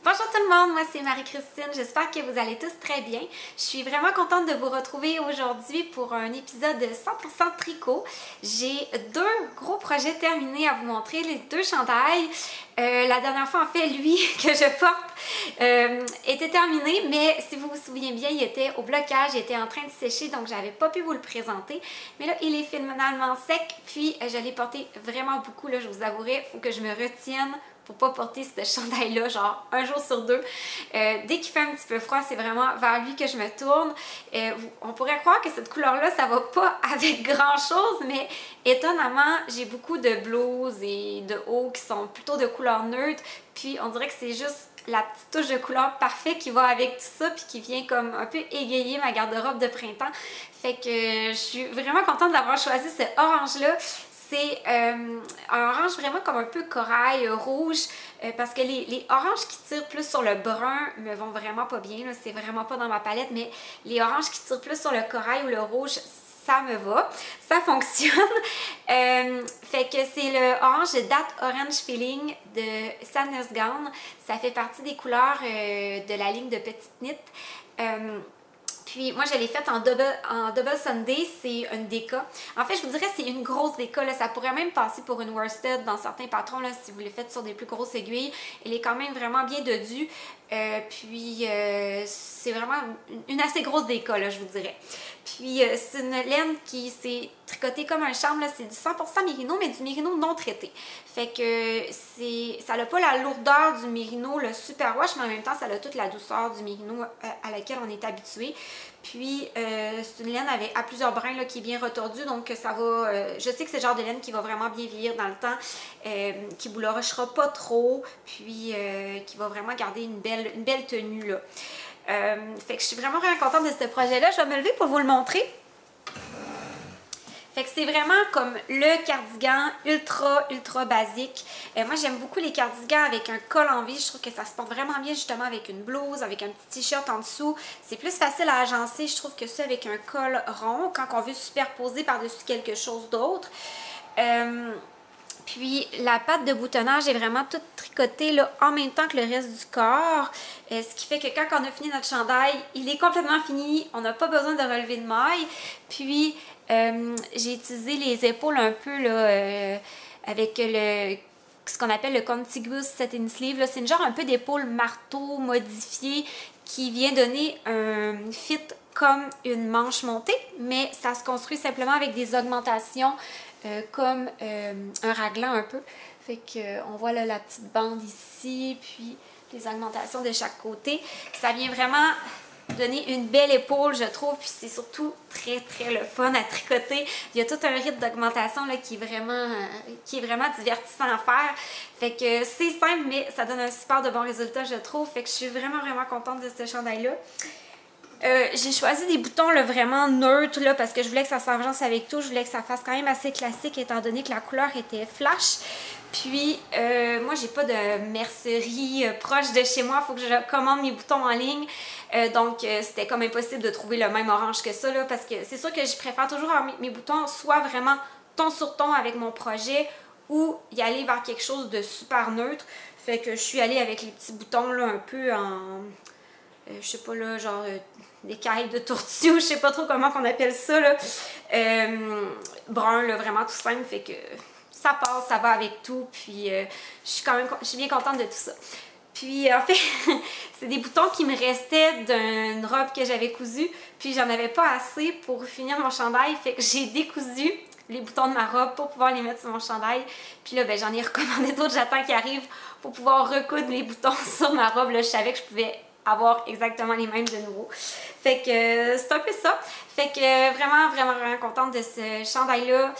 Bonjour tout le monde, moi c'est Marie-Christine, j'espère que vous allez tous très bien. Je suis vraiment contente de vous retrouver aujourd'hui pour un épisode de 100% tricot. J'ai deux gros projets terminés à vous montrer, les deux chandails. La dernière fois, en fait, lui que je porte était terminé, mais si vous vous souvenez bien, il était au blocage, il était en train de sécher, donc j'avais pas pu vous le présenter. Mais là, il est finalement sec, puis je l'ai porté vraiment beaucoup, là, je vous avouerai, il faut que je me retienne pour pas porter ce chandail-là, genre un jour sur deux. Dès qu'il fait un petit peu froid, c'est vraiment vers lui que je me tourne. On pourrait croire que cette couleur-là, ça va pas avec grand-chose, mais étonnamment, j'ai beaucoup de blouses et de hauts qui sont plutôt de couleur neutre, puis on dirait que c'est juste la petite touche de couleur parfaite qui va avec tout ça, puis qui vient comme un peu égayer ma garde-robe de printemps. Fait que je suis vraiment contente d'avoir choisi ce orange-là. C'est un orange vraiment comme un peu corail, rouge, parce que les oranges qui tirent plus sur le brun me vont vraiment pas bien, c'est vraiment pas dans ma palette, mais les oranges qui tirent plus sur le corail ou le rouge, ça me va, ça fonctionne. Fait que c'est le orange That Orange Feeling de Sadness Gown. Ça fait partie des couleurs de la ligne de Petite Knit. Puis moi, je l'ai faite en double Sunday, c'est une déca. En fait, je vous dirais c'est une grosse déca, là. Ça pourrait même passer pour une worsted dans certains patrons, là, si vous le faites sur des plus grosses aiguilles. Elle est quand même vraiment bien dodue. C'est vraiment une assez grosse déca, là, je vous dirais. Puis c'est une laine qui s'est tricotée comme un charme, c'est du 100% mérino, mais du mérino non traité. Fait que ça n'a pas la lourdeur du mérino, le super wash, mais en même temps, ça a toute la douceur du mérino à laquelle on est habitué. Puis c'est une laine à plusieurs brins là, qui est bien retordue, donc ça va. Je sais que c'est le genre de laine qui va vraiment bien vieillir dans le temps, qui ne vous rochera pas trop, puis qui va vraiment garder une belle tenue là. Fait que je suis vraiment contente de ce projet-là. Je vais me lever pour vous le montrer. Fait que c'est vraiment comme le cardigan ultra basique. Moi j'aime beaucoup les cardigans avec un col en V. Je trouve que ça se porte vraiment bien justement avec une blouse, avec un petit t-shirt en dessous. C'est plus facile à agencer, je trouve, que ça avec un col rond quand on veut superposer par-dessus quelque chose d'autre. Puis la patte de boutonnage est vraiment toute tricotée là, en même temps que le reste du corps. Ce qui fait que quand on a fini notre chandail, il est complètement fini. On n'a pas besoin de relever de maille. Puis j'ai utilisé les épaules un peu là, avec ce qu'on appelle le contiguous satin sleeve. C'est une genre un peu d'épaule marteau modifiée qui vient donner un fit comme une manche montée, mais ça se construit simplement avec des augmentations comme un raglan un peu. Fait que on voit là la petite bande ici, puis les augmentations de chaque côté. Ça vient vraiment donner une belle épaule, je trouve, puis c'est surtout très le fun à tricoter. Il y a tout un rythme d'augmentation là qui est vraiment divertissant à faire. Fait que c'est simple, mais ça donne un super de bons résultats, je trouve. Fait que je suis vraiment contente de ce chandail-là. J'ai choisi des boutons là, vraiment neutres là, parce que je voulais que ça s'enjance avec tout. Je voulais que ça fasse quand même assez classique étant donné que la couleur était flash. Puis moi j'ai pas de mercerie proche de chez moi. Il faut que je commande mes boutons en ligne. Donc c'était comme impossible de trouver le même orange que ça là, parce que c'est sûr que je préfère toujours avoir mes boutons soit vraiment ton sur ton avec mon projet ou y aller vers quelque chose de super neutre. Fait que je suis allée avec les petits boutons là un peu en... je sais pas là, genre des cailles de tortue, je sais pas trop comment on appelle ça là. Brun là, vraiment tout simple, fait que ça passe, ça va avec tout, puis je suis bien contente de tout ça. Puis en fait, c'est des boutons qui me restaient d'une robe que j'avais cousue, puis j'en avais pas assez pour finir mon chandail, fait que j'ai décousu les boutons de ma robe pour pouvoir les mettre sur mon chandail. Puis là, ben, j'en ai recommandé d'autres, j'attends qu'ils arrivent pour pouvoir recoudre les boutons sur ma robe. Là, je savais que je pouvais avoir exactement les mêmes de nouveau. Fait que c'est un peu ça. Fait que vraiment contente de ce chandail-là.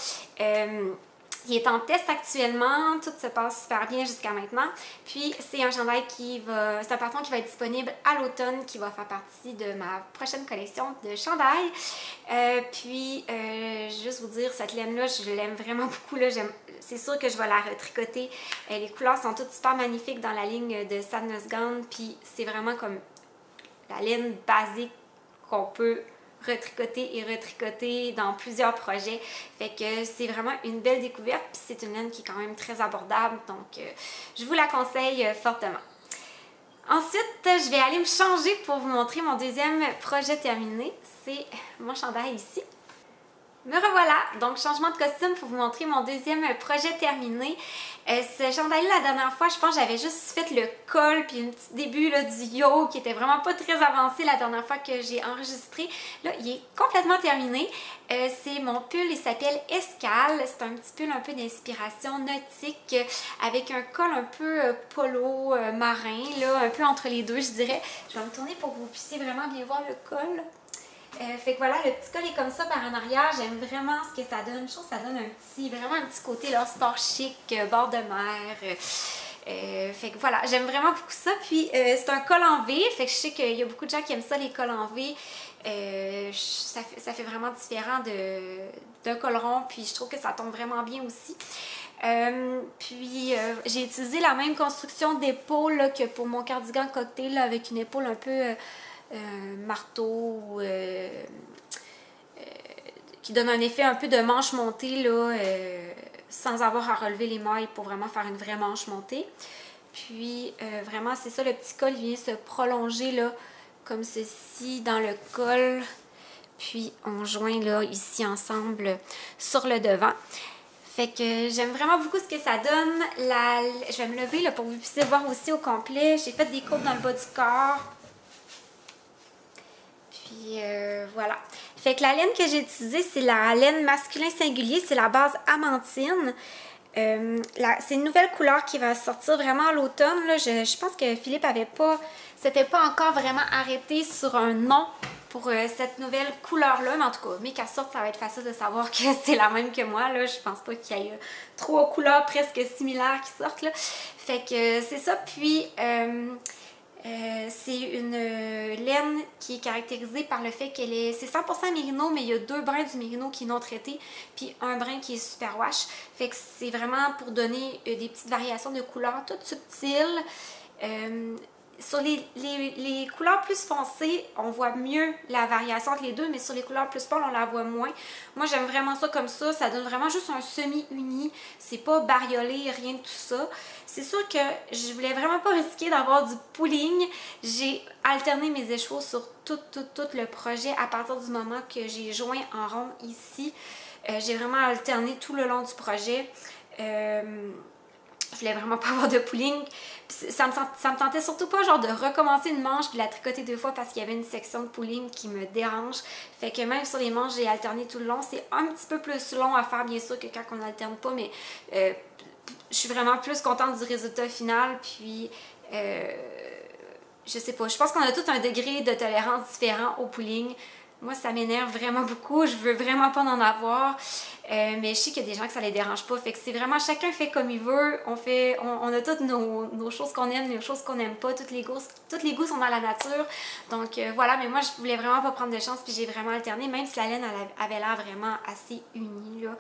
Il est en test actuellement, tout se passe super bien jusqu'à maintenant. Puis c'est un chandail c'est un patron qui va être disponible à l'automne, qui va faire partie de ma prochaine collection de chandails. Juste vous dire, cette laine-là, je l'aime vraiment beaucoup. C'est sûr que je vais la retricoter. Les couleurs sont toutes super magnifiques dans la ligne de Sadness Gown. Puis c'est vraiment comme la laine basique qu'on peut retricoter et retricoter dans plusieurs projets. Fait que c'est vraiment une belle découverte. Puis c'est une laine qui est quand même très abordable. Donc je vous la conseille fortement. Ensuite, je vais aller me changer pour vous montrer mon deuxième projet terminé. C'est mon chandail ici. Me revoilà, donc changement de costume pour vous montrer mon deuxième projet terminé. Ce chandail la dernière fois, je pense que j'avais juste fait le col puis un petit début là, du yo qui était vraiment pas très avancé la dernière fois que j'ai enregistré. Là, il est complètement terminé. C'est mon pull, il s'appelle Escale. C'est un petit pull un peu d'inspiration nautique avec un col un peu polo marin, là, un peu entre les deux, je dirais. Je vais me tourner pour que vous puissiez vraiment bien voir le col. Fait que voilà, le petit col est comme ça par en arrière. J'aime vraiment ce que ça donne. Je trouve que ça donne vraiment un petit côté là, sport chic, bord de mer. Fait que voilà, j'aime vraiment beaucoup ça. Puis c'est un col en V. Fait que je sais qu'il y a beaucoup de gens qui aiment ça, les cols en V. Ça fait vraiment différent d'un col rond. Puis je trouve que ça tombe vraiment bien aussi. J'ai utilisé la même construction d'épaule que pour mon cardigan cocktail là, avec une épaule un peu marteau qui donne un effet un peu de manche montée là, sans avoir à relever les mailles pour vraiment faire une vraie manche montée. Puis vraiment c'est ça, le petit col vient se prolonger là comme ceci dans le col. Puis on joint là ici ensemble sur le devant. Fait que j'aime vraiment beaucoup ce que ça donne. Je vais me lever là, pour que vous puissiez voir aussi au complet. J'ai fait des côtes dans le bas du corps. Puis voilà. Fait que la laine que j'ai utilisée, c'est la laine masculin singulier. C'est la base amantine. C'est une nouvelle couleur qui va sortir vraiment à l'automne. Je pense que Philippe s'était pas encore vraiment arrêté sur un nom pour cette nouvelle couleur-là. Mais en tout cas, mais qu'elle sorte, ça va être facile de savoir que c'est la même que moi. Là. Je pense pas qu'il y ait 3 couleurs presque similaires qui sortent. Là. Fait que c'est ça. Puis c'est une laine qui est caractérisée par le fait qu'elle est... C'est 100% mérino, mais il y a 2 brins du mérino qui est non traité, puis un brin qui est super wash. Fait que c'est vraiment pour donner des petites variations de couleurs toutes subtiles. Sur les couleurs plus foncées, on voit mieux la variation entre les deux, mais sur les couleurs plus pâles, on la voit moins. Moi, j'aime vraiment ça comme ça. Ça donne vraiment juste un semi-uni. C'est pas bariolé, rien de tout ça. C'est sûr que je voulais vraiment pas risquer d'avoir du pooling. J'ai alterné mes échevaux sur tout le projet à partir du moment que j'ai joint en rond ici. J'ai vraiment alterné tout le long du projet. Je voulais vraiment pas avoir de pooling. Ça me tentait surtout pas genre de recommencer une manche puis la tricoter 2 fois parce qu'il y avait une section de pooling qui me dérange. Fait que même sur les manches, j'ai alterné tout le long. C'est un petit peu plus long à faire bien sûr que quand on n'alterne pas, mais je suis vraiment plus contente du résultat final. Puis je sais pas, je pense qu'on a tout un degré de tolérance différent au pooling. Moi, ça m'énerve vraiment beaucoup. Je veux vraiment pas en avoir. Mais je sais qu'il y a des gens que ça les dérange pas. Fait que c'est vraiment chacun fait comme il veut. On a toutes nos choses qu'on aime, nos choses qu'on n'aime pas. Tous les goûts sont dans la nature. Donc voilà, mais moi, je voulais vraiment pas prendre de chance. Puis j'ai vraiment alterné. Même si la laine avait l'air vraiment assez unie. Là.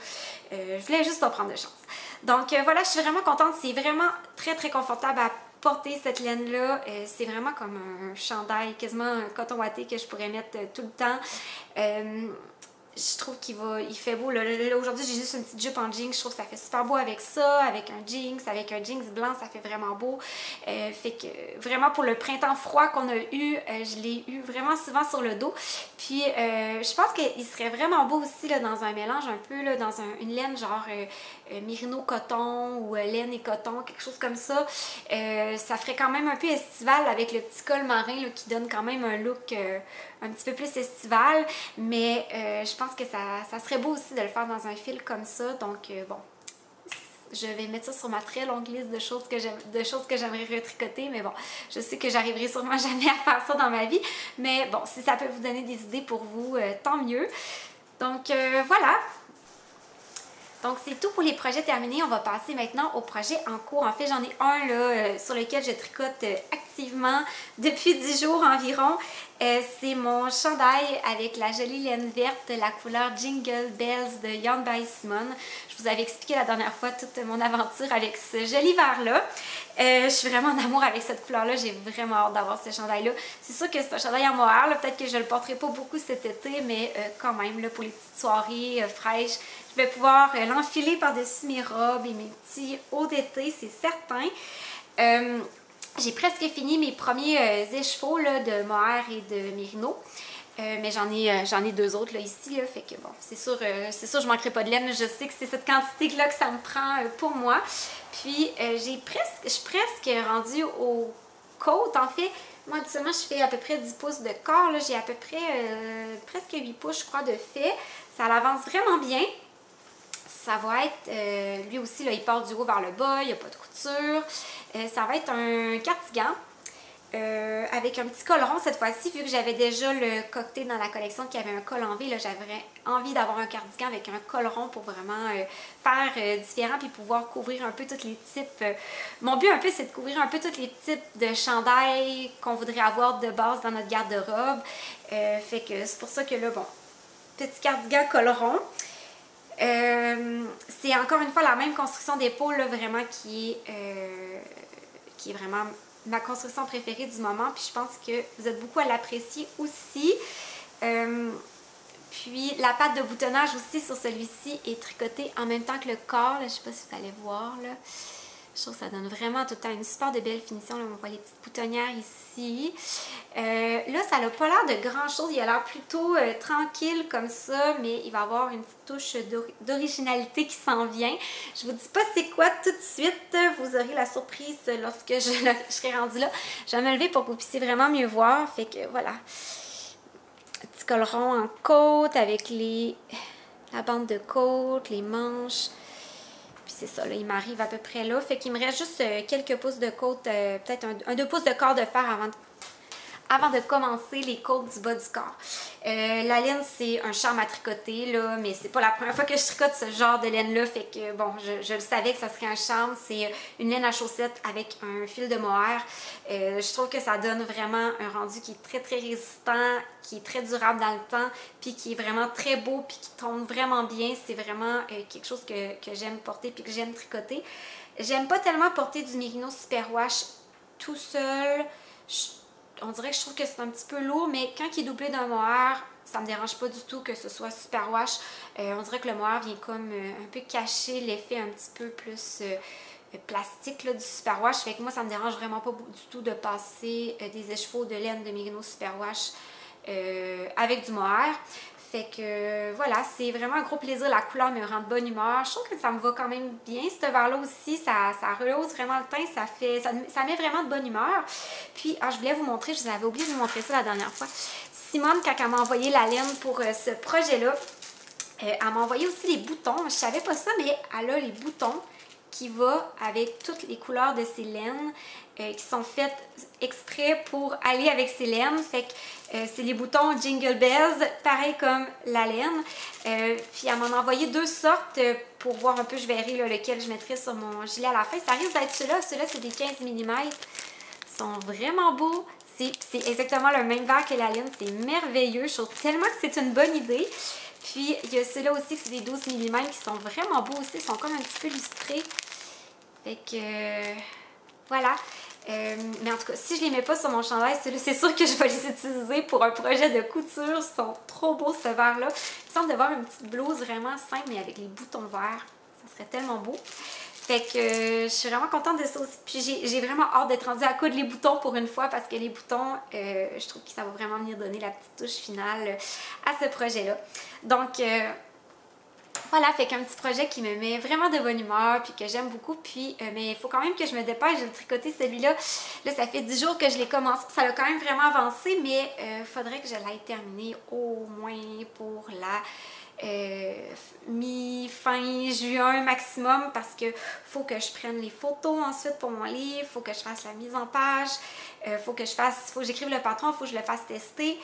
Je voulais juste pas prendre de chance. Donc voilà, je suis vraiment contente. C'est vraiment très très confortable à porter cette laine-là. C'est vraiment comme un chandail, quasiment un coton watté que je pourrais mettre tout le temps. Je trouve il fait beau. Là, aujourd'hui, j'ai juste une petite jupe en jeans. Je trouve que ça fait super beau avec ça, avec un jeans blanc, ça fait vraiment beau. Fait que vraiment pour le printemps froid qu'on a eu, je l'ai eu vraiment souvent sur le dos. Puis je pense qu'il serait vraiment beau aussi là, dans un mélange un peu, là, dans une laine genre mérino coton ou laine et coton, quelque chose comme ça. Ça ferait quand même un peu estival avec le petit col marin là, qui donne quand même un look un petit peu plus estival. Mais je pense que ça serait beau aussi de le faire dans un fil comme ça. Donc bon, je vais mettre ça sur ma très longue liste de choses que j'aimerais retricoter. Mais bon, je sais que j'arriverai sûrement jamais à faire ça dans ma vie. Mais bon, si ça peut vous donner des idées pour vous, tant mieux. Donc voilà. Donc, c'est tout pour les projets terminés. On va passer maintenant au projet en cours. En fait, j'en ai un là, sur lequel je tricote activement depuis 10 jours environ. C'est mon chandail avec la jolie laine verte, la couleur Jingle Bells de Yarn by Simone. Je vous avais expliqué la dernière fois toute mon aventure avec ce joli vert-là. Je suis vraiment en amour avec cette couleur-là. J'ai vraiment hâte d'avoir ce chandail-là. C'est sûr que c'est un chandail en mohair. Peut-être que je ne le porterai pas beaucoup cet été, mais quand même, là, pour les petites soirées fraîches, je vais pouvoir l'enfiler par-dessus mes robes et mes petits hauts d'été, c'est certain. J'ai presque fini mes premiers écheveaux là, de mohair et de mérino. Mais j'en ai deux autres là, ici, là, fait que bon, c'est sûr je manquerai pas de laine. Je sais que c'est cette quantité-là que ça me prend pour moi. Puis je suis presque rendue aux côtes. En fait, moi habituellement je fais à peu près 10 pouces de corps. J'ai à peu près presque 8 pouces je crois de fait. Ça l'avance vraiment bien. Ça va être, lui aussi là, il part du haut vers le bas, il n'y a pas de couture. Ça va être un cardigan. Avec un petit col rond cette fois-ci, vu que j'avais déjà le cocktail dans la collection qui avait un col en V, là j'avais envie d'avoir un cardigan avec un col rond pour vraiment faire différent puis pouvoir couvrir un peu tous les types. Mon but un peu c'est de couvrir un peu tous les types de chandails qu'on voudrait avoir de base dans notre garde-robe. Fait que c'est pour ça que là, bon, petit cardigan col rond. C'est encore une fois la même construction d'épaule vraiment qui est vraiment ma construction préférée du moment, puis je pense que vous êtes beaucoup à l'apprécier aussi. Puis la patte de boutonnage aussi sur celui-ci est tricotée en même temps que le corps, là. Je sais pas si vous allez voir là. Je trouve que ça donne vraiment tout le temps une super de belle finition. Là, on voit les petites boutonnières ici. Là, ça n'a pas l'air de grand chose. Il a l'air plutôt tranquille comme ça, mais il va avoir une petite touche d'originalité qui s'en vient. Je vous dis pas c'est quoi tout de suite. Vous aurez la surprise lorsque je serai rendue là. Je vais me lever pour que vous puissiez vraiment mieux voir. Fait que voilà. Petit col rond en côte avec la bande de côte, les manches. C'est ça, là, il m'arrive à peu près là. Fait qu'il me reste juste quelques pouces de côte, peut-être un 2 pouces de corps de fer avant de commencer les côtes du bas du corps. La laine, c'est un charme à tricoter, là, mais c'est pas la première fois que je tricote ce genre de laine-là. Fait que, bon, je le savais que ça serait un charme. C'est une laine à chaussettes avec un fil de mohair. Je trouve que ça donne vraiment un rendu qui est très, très résistant, qui est très durable dans le temps, puis qui est vraiment très beau, puis qui tombe vraiment bien. C'est vraiment quelque chose que j'aime porter, puis que j'aime tricoter. J'aime pas tellement porter du mérino superwash tout seul. On dirait que je trouve que c'est un petit peu lourd, mais quand il est doublé d'un mohair, ça me dérange pas du tout que ce soit superwash. On dirait que le mohair vient comme un peu cacher l'effet un petit peu plus plastique là, du superwash. Fait que moi, ça me dérange vraiment pas du tout de passer des écheveaux de laine de mérino superwash avec du mohair. Fait que voilà, c'est vraiment un gros plaisir. La couleur me rend de bonne humeur. Je trouve que ça me va quand même bien. Ce vert-là aussi, ça rehausse vraiment le teint. Ça met vraiment de bonne humeur. Puis, je voulais vous montrer, je vous avais oublié de vous montrer ça la dernière fois. Simone, quand elle m'a envoyé la laine pour ce projet-là, elle m'a envoyé aussi les boutons. Je savais pas ça, mais elle a les boutons qui vont avec toutes les couleurs de ces laines qui sont faites exprès pour aller avec ces laines. Fait que c'est les boutons Jingle Bells, pareil comme la laine. Puis elle m'en a envoyé deux sortes pour voir un peu, je verrai là, lequel je mettrai sur mon gilet à la fin. Ça risque d'être ceux-là. Ceux-là, c'est des 15 mm. Ils sont vraiment beaux. C'est exactement le même vert que la laine. C'est merveilleux. Je trouve tellement que c'est une bonne idée. Puis, il y a ceux-là aussi, c'est des 12 mm qui sont vraiment beaux aussi. Ils sont comme un petit peu lustrés. Fait que, voilà. Mais en tout cas, si je les mets pas sur mon chandail, ceux-là, c'est sûr que je vais les utiliser pour un projet de couture. Ils sont trop beaux, ce vert-là. Il semble de voir une petite blouse vraiment simple, mais avec les boutons verts. Ça serait tellement beau. Fait que je suis vraiment contente de ça aussi. Puis j'ai vraiment hâte d'être rendue à coudre les boutons pour une fois parce que les boutons, je trouve que ça va vraiment venir donner la petite touche finale à ce projet-là. Donc, voilà, fait qu'un petit projet qui me met vraiment de bonne humeur puis que j'aime beaucoup. Puis, mais il faut quand même que je me dépêche de le tricoter celui-là. Là, ça fait 10 jours que je l'ai commencé. Ça a quand même vraiment avancé, mais il faudrait que je l'aille terminer au moins pour la mi-fin juin maximum parce que faut que je prenne les photos ensuite pour mon livre, faut que je fasse la mise en page, faut que j'écrive le patron, faut que je le fasse tester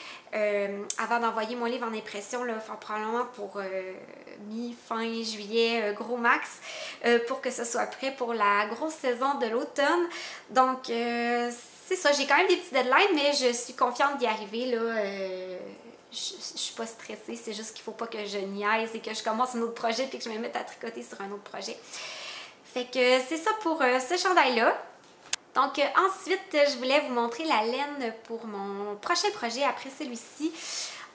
avant d'envoyer mon livre en impression, là, probablement pour mi-fin juillet, gros max, pour que ce soit prêt pour la grosse saison de l'automne. Donc c'est ça, j'ai quand même des petits deadlines, mais je suis confiante d'y arriver là. Je suis pas stressée, c'est juste qu'il faut pas que je niaise et que je commence un autre projet puis que je me mette à tricoter sur un autre projet. Fait que c'est ça pour ce chandail-là. Donc ensuite, je voulais vous montrer la laine pour mon prochain projet après celui-ci.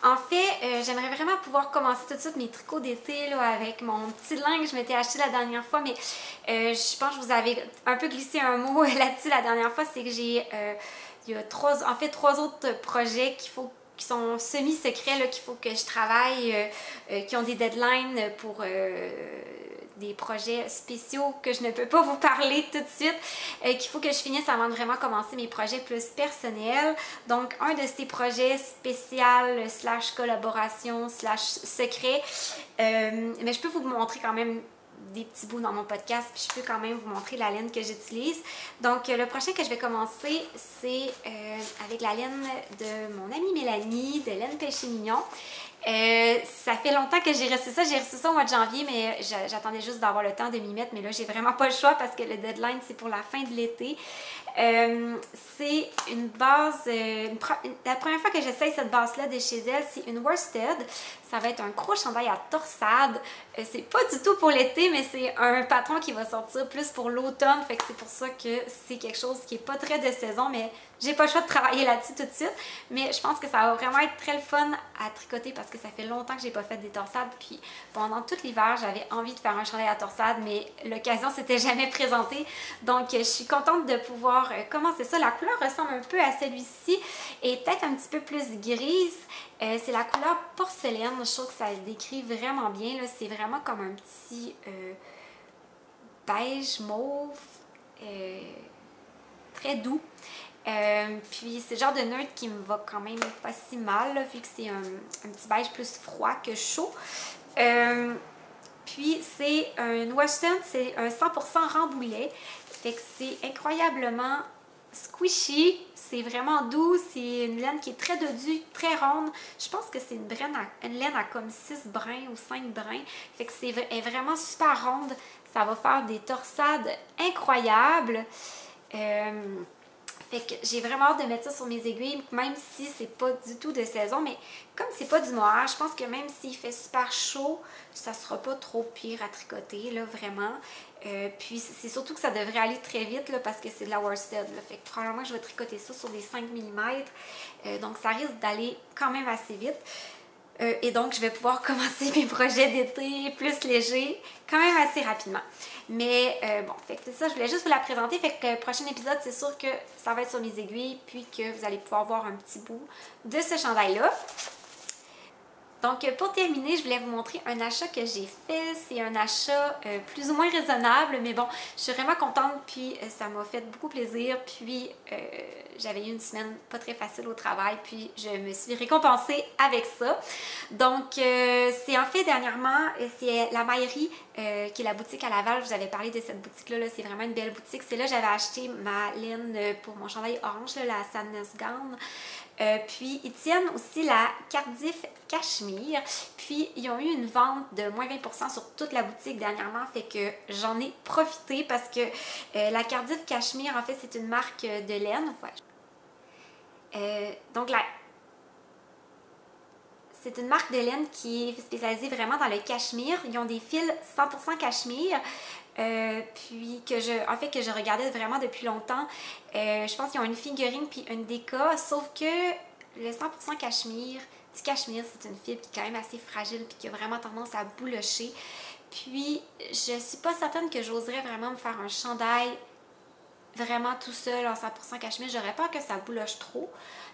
En fait, j'aimerais vraiment pouvoir commencer tout de suite mes tricots d'été là, avec mon petit lin que je m'étais acheté la dernière fois, mais je pense que je vous avais un peu glissé un mot là-dessus la dernière fois, c'est que j'ai il y a trois autres projets qui sont semi-secrets, là, qu'il faut que je travaille, qui ont des deadlines pour des projets spéciaux que je ne peux pas vous parler tout de suite, qu'il faut que je finisse avant de vraiment commencer mes projets plus personnels. Donc, un de ces projets spécial / collaboration / secret, mais je peux vous montrer quand même des petits bouts dans mon podcast, puis je peux quand même vous montrer la laine que j'utilise. Donc, le prochain que je vais commencer, c'est avec la laine de mon amie Mélanie, de Laine Péché Mignon. Ça fait longtemps que j'ai reçu ça. J'ai reçu ça au mois de janvier, mais j'attendais juste d'avoir le temps de m'y mettre. Mais là, j'ai vraiment pas le choix parce que le deadline, c'est pour la fin de l'été. C'est une base... la première fois que j'essaye cette base-là de chez elle, c'est une worsted. Ça va être un gros chandail à torsade. C'est pas du tout pour l'été, mais c'est un patron qui va sortir plus pour l'automne. Fait que c'est pour ça que c'est quelque chose qui est pas très de saison, mais j'ai pas le choix de travailler là-dessus tout de suite. Mais je pense que ça va vraiment être très le fun à tricoter parce que ça fait longtemps que j'ai pas fait des torsades. Puis pendant tout l'hiver, j'avais envie de faire un chandail à torsade, mais l'occasion s'était jamais présentée. Donc je suis contente de pouvoir commencer ça. La couleur ressemble un peu à celui-ci et peut-être un petit peu plus grise. C'est la couleur porcelaine. Je trouve que ça le décrit vraiment bien. C'est vraiment comme un petit beige mauve très doux. Puis c'est le genre de nœud qui me va quand même pas si mal là, vu que c'est un petit beige plus froid que chaud. Puis c'est un worsted, c'est un 100% rembouillet. Fait que c'est incroyablement squishy, c'est vraiment doux, c'est une laine qui est très dodue, très ronde. Je pense que c'est une laine à comme 6 brins ou 5 brins. Fait que elle est vraiment super ronde. Ça va faire des torsades incroyables. Fait que j'ai vraiment hâte de mettre ça sur mes aiguilles, même si c'est pas du tout de saison. Mais comme c'est pas du mohair, je pense que même s'il fait super chaud, ça sera pas trop pire à tricoter, là, vraiment. Puis c'est surtout que ça devrait aller très vite, là, parce que c'est de la worsted, là. Fait que probablement je vais tricoter ça sur des 5 mm. Donc ça risque d'aller quand même assez vite. Et donc, je vais pouvoir commencer mes projets d'été plus légers quand même assez rapidement. Mais bon, fait que c'est ça, je voulais juste vous la présenter. Fait que le prochain épisode, c'est sûr que ça va être sur mes aiguilles, puis que vous allez pouvoir voir un petit bout de ce chandail-là. Donc, pour terminer, je voulais vous montrer un achat que j'ai fait. C'est un achat plus ou moins raisonnable, mais bon, je suis vraiment contente, puis ça m'a fait beaucoup plaisir. Puis, j'avais eu une semaine pas très facile au travail, puis je me suis récompensée avec ça. Donc, c'est en fait dernièrement, c'est la Maillerie, qui est la boutique à Laval. Je vous avais parlé de cette boutique-là, -là, c'est vraiment une belle boutique. C'est là que j'avais acheté ma laine pour mon chandail orange, là, la Sadness Gown. Puis ils tiennent aussi la Cardiff Cachemire. Puis ils ont eu une vente de moins 20% sur toute la boutique dernièrement, fait que j'en ai profité parce que la Cardiff Cachemire, en fait, c'est une marque de laine. Donc c'est une marque de laine qui est spécialisée vraiment dans le cachemire. Ils ont des fils 100% cachemire. Puis que je regardais vraiment depuis longtemps. Je pense qu'ils ont une figurine puis une déca, sauf que le 100% cachemire, du cachemire, c'est une fibre qui est quand même assez fragile puis qui a vraiment tendance à boulocher. Puis je suis pas certaine que j'oserais vraiment me faire un chandail vraiment tout seul en 100% cachemire. J'aurais peur que ça bouloche trop,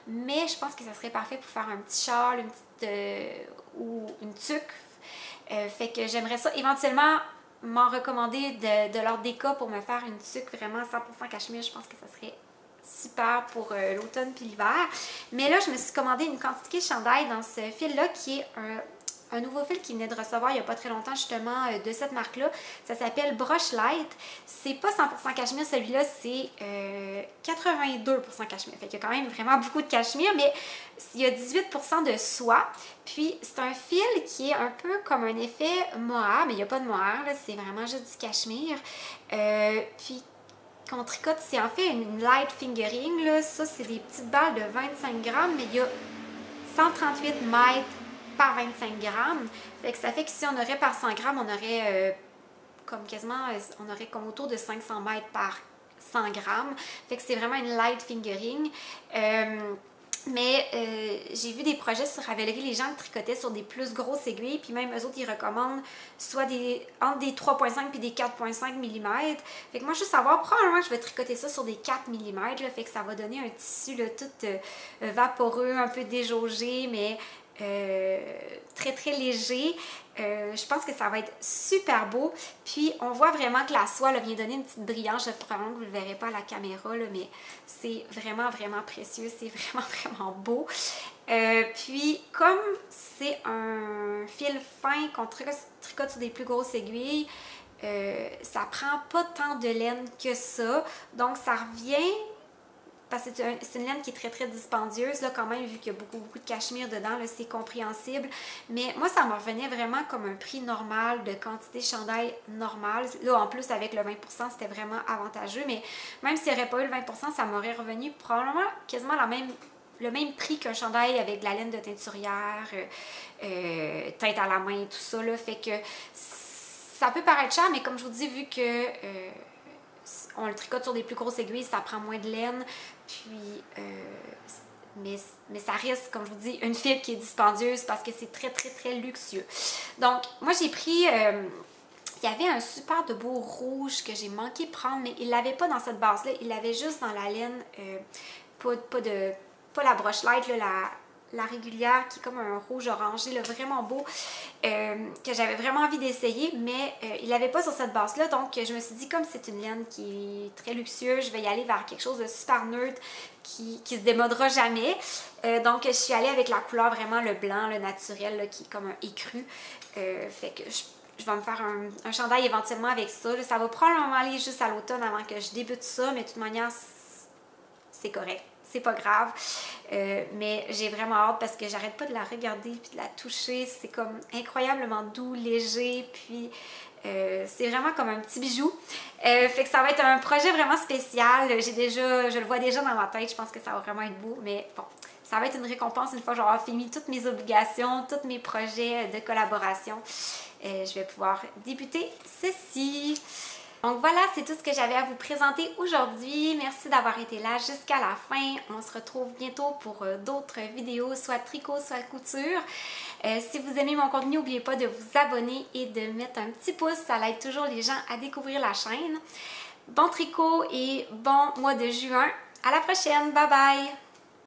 mais je pense que ça serait parfait pour faire un petit châle, une petite ou une tuque. Fait que j'aimerais ça éventuellement m'en recommander de leur déca pour me faire une tuque vraiment 100% cachemire. Je pense que ça serait super pour l'automne puis l'hiver. Mais là, je me suis commandé une quantité de chandail dans ce fil-là qui est un nouveau fil qui venait de recevoir il n'y a pas très longtemps justement de cette marque-là. Ça s'appelle Brush Light. C'est pas 100% cachemire, celui-là c'est 82% cachemire. Fait qu'il y a quand même vraiment beaucoup de cachemire, mais il y a 18% de soie. Puis c'est un fil qui est un peu comme un effet mohair, mais il n'y a pas de mohair, c'est vraiment juste du cachemire. Puis qu'on tricote, c'est en fait une light fingering, là. Ça c'est des petites balles de 25 grammes, mais il y a 138 mètres par 25 grammes. Fait que ça fait que si on aurait par 100 grammes, on aurait on aurait comme autour de 500 mètres par 100 grammes. Fait que c'est vraiment une light fingering. Mais j'ai vu des projets sur Ravelry, les gens tricotaient sur des plus grosses aiguilles, puis même eux autres, ils recommandent soit entre des 3,5 puis des 4,5 mm. Fait que moi, je veux savoir, probablement, je vais tricoter ça sur des 4 mm, là, fait que ça va donner un tissu là, tout vaporeux, un peu déjaugé, mais très très léger. Je pense que ça va être super beau. Puis on voit vraiment que la soie là, vient donner une petite brillance. Probablement que vous ne le verrez pas à la caméra, là, mais c'est vraiment vraiment précieux. C'est vraiment vraiment beau. Puis comme c'est un fil fin qu'on tricote sur des plus grosses aiguilles, ça prend pas tant de laine que ça. Donc ça revient... Parce que c'est une laine qui est très très dispendieuse là quand même, vu qu'il y a beaucoup de cachemire dedans, c'est compréhensible. Mais moi ça me revenait vraiment comme un prix normal de quantité chandail normale. Là en plus avec le 20%, c'était vraiment avantageux. Mais même s'il n'y aurait pas eu le 20%, ça m'aurait revenu probablement quasiment le même prix qu'un chandail avec de la laine de teinturière, teinte à la main, tout ça. Là, fait que ça peut paraître cher, mais comme je vous dis, vu que... on le tricote sur des plus grosses aiguilles, ça prend moins de laine, puis mais ça reste, comme je vous dis, une fibre qui est dispendieuse parce que c'est très très très luxueux. Donc moi j'ai pris, il y avait un super de beau rouge que j'ai manqué de prendre, mais il l'avait pas dans cette base là, il l'avait juste dans la laine, pas la broche light, là, la régulière qui est comme un rouge orangé, là, vraiment beau, que j'avais vraiment envie d'essayer, mais il n'avait pas sur cette base-là, donc je me suis dit, comme c'est une laine qui est très luxueuse, je vais y aller vers quelque chose de super neutre qui se démodera jamais. Donc je suis allée avec la couleur vraiment le blanc, le naturel, là, qui est comme un écru. Fait que je vais me faire un chandail éventuellement avec ça. Là. Ça va probablement aller juste à l'automne avant que je débute ça, mais de toute manière, c'est correct. C'est pas grave, mais j'ai vraiment hâte parce que j'arrête pas de la regarder puis de la toucher. C'est comme incroyablement doux, léger, puis c'est vraiment comme un petit bijou. Fait que ça va être un projet vraiment spécial. Je le vois déjà dans ma tête, je pense que ça va vraiment être beau, mais bon, ça va être une récompense une fois que j'aurai fini toutes mes obligations, tous mes projets de collaboration. Je vais pouvoir débuter ceci. Donc voilà, c'est tout ce que j'avais à vous présenter aujourd'hui. Merci d'avoir été là jusqu'à la fin. On se retrouve bientôt pour d'autres vidéos, soit tricot, soit couture. Si vous aimez mon contenu, n'oubliez pas de vous abonner et de mettre un petit pouce. Ça aide toujours les gens à découvrir la chaîne. Bon tricot et bon mois de juin. À la prochaine. Bye bye!